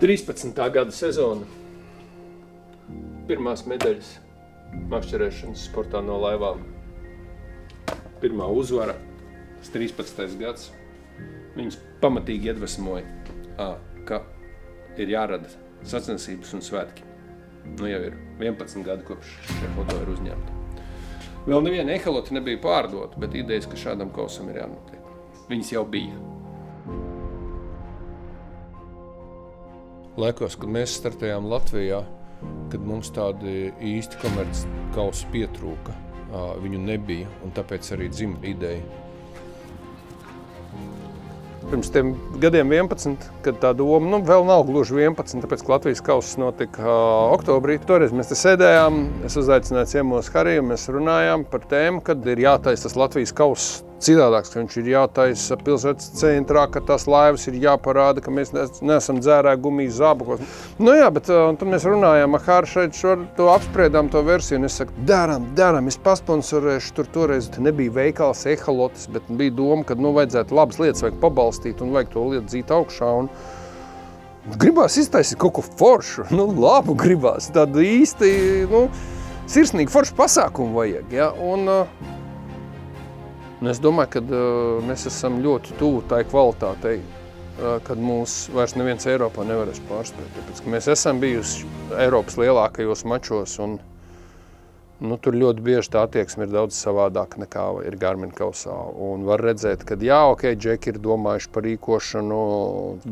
Trīspadsmitā gada sezona. Pirmās medaļas makšķerēšanas sportā no laivām. Pirmā uzvara, tas 13. gads. Viņus pamatīgi iedvesmoja, ka ir jārada sacensības un svētki. Nu jau ir 11 gadi, kopš šie foto ir uzņemti. Vēl neviena ehalota nebija pārdota, bet idejas, ka šādam kausam ir jānotiek. Viņas jau bija. Laikos, kad mēs startējām Latvijā, kad mums tādi īsti komerci kausi pietrūka, viņu nebija, un tāpēc arī dzima ideja. Pirms tiem gadiem 11, kad tā doma, vēl nav gluži 11, tāpēc, ka Latvijas kauss notika oktobrī. Toreiz mēs te sēdējām, es uzaicināju ciemos Hariju, mēs runājām par tēmu, kad ir jātaisa tas Latvijas kauss citādāks, ka viņš ir jātaisa pilsētas centrā, ka tās laivas ir jāparāda, ka mēs neesam dzērē gumijas zābakos. Nu jā, bet tad mēs runājām ar Haru šeit, to apspriedām to versiju, un es saku, daram, es pasponsorēšu, toreiz nebija veikals ehalotas, bet bija doma, ka vajadzētu labas lietas, vajag pabalstīt un vajag to lietu dzīt augšā. Un gribās iztaisīt kaut ko foršu, labu gribās, tādu īsti, sirsnīgi foršu pasākumu vajag, ja, un es domāju, ka mēs esam ļoti tuvu tai kvalitātei, kad mūs vairs neviens Eiropā nevarēs pārspēt. Tāpēc, ka mēs esam bijusi Eiropas lielākajos mačos, un tur ļoti bieži tā attieksme ir daudz savādāka nekā ir Garmin kausā. Un var redzēt, ka jā, džeki ir domājuši par rīkošanu,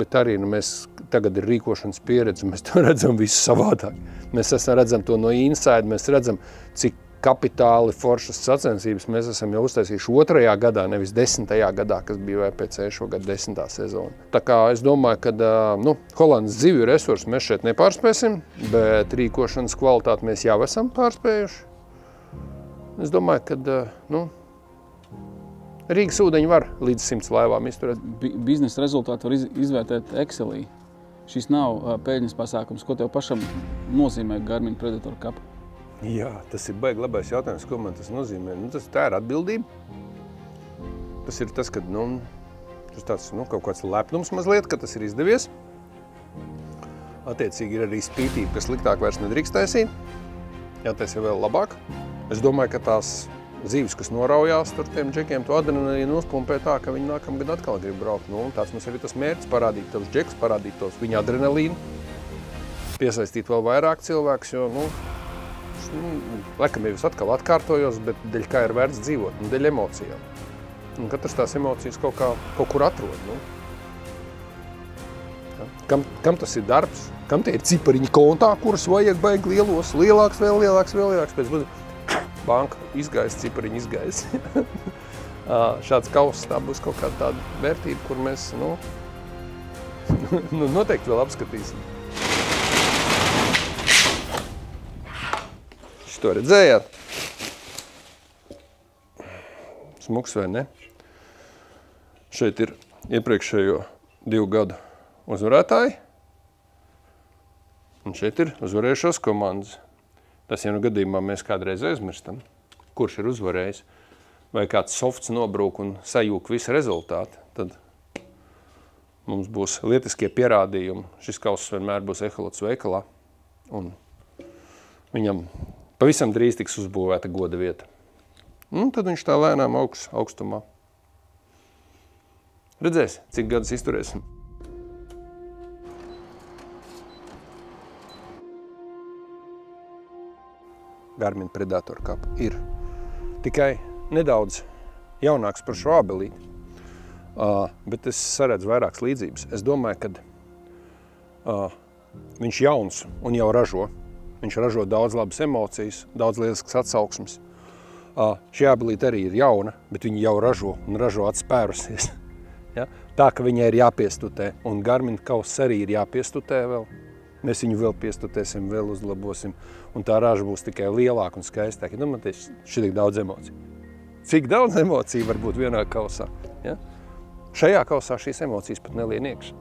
bet arī mēs tagad ir rīkošanas pieredze, mēs to redzam visu savādāk. Mēs redzam to no inside, mēs redzam, cik kapitāli foršas sacensības mēs esam jau uztaisījuši 2. gadā, nevis 10. gadā, kas bija VPC šogad 10. sezona. Tā kā es domāju, ka Holandas zivju resursus mēs šeit nepārspēsim, bet rīkošanas kvalitāti mēs jau esam pārspējuši. Es domāju, ka Rīgas ūdeņi var līdz 100 laivām izturēt. Biznesa rezultātu var izvērtēt Excelī. Šis nav peļņas pasākums. Ko tev pašam nozīmē Garmin Predator Cup? Jā, tas ir baigi labais jautājums, ko man tas nozīmē. Tā ir atbildība. Tas ir tas, ka tas tāds, kaut kāds lepnums mazliet, ka tas ir izdevies. Attiecīgi ir arī spītība, ka sliktāk vairs nedrīkst taisīt. Jātaisa vēl labāk. Es domāju, ka tās zīves, kas noraujās tur tiem džekiem, to adrenalīnu uzpumpē tā, ka viņi nākamgad atkal grib braukt. Tāds mums arī tas mērķis, parādīt tos džekus, parādīt tos viņa adrenalīnu, piesaistīt vēl vairāk cilvēkus, jo, laikam jau es atkal atkārtojos, bet dēļ kā ir vērts dzīvot, dēļ emocijām. Un katrs tās emocijas kaut kur atrod. Kam tas ir darbs? Kam tie ir cipariņi kontā, kuras vajag baigi lielos, lielāks, vēl lielāks, pēc banka izgājis, cipariņi izgājis. Šāds kauss, tā būs kaut kāda tāda vērtība, kur mēs, noteikti vēl apskatīsim. To redzējāt? Smuks vai ne? Šeit ir iepriekšējo 2 gadu uzvarētāji. Un šeit ir uzvarējušās komandas. Tas jau gadījumā mēs kādreiz aizmirstam, kurš ir uzvarējis. Vai kāds softs nobrūk un sajūk visi rezultāti, tad mums būs lietiskie pierādījumi. Šis kauss vienmēr būs ehalots veikalā. Un viņam pavisam drīz tiks uzbūvēta goda vieta. Tad viņš tā lēnām augstumā. Redzēs, cik gadus izturēsim. Garmin Predator Cup ir tikai nedaudz jaunāks par šo abelīti, bet es saredzu vairākas līdzības. Es domāju, ka viņš jauns un jau ražo. Viņš ražo daudz labas emocijas, daudz lieliskas atsauksmes. Šī abelīte arī ir jauna, bet viņa jau ražo un ražo atspērusies. Ja? Tā, ka viņai ir jāpiestutē, un Garmin kauss arī ir jāpiestutē vēl. Mēs viņu vēl piestutēsim, vēl uzlabosim, un tā raža būs tikai lielāka un skaistāka. Domāties, šī tik daudz emociju. Cik daudz emociju var būt vienā kausā? Ja? Šajā kausā šīs emocijas pat nelien iekšā.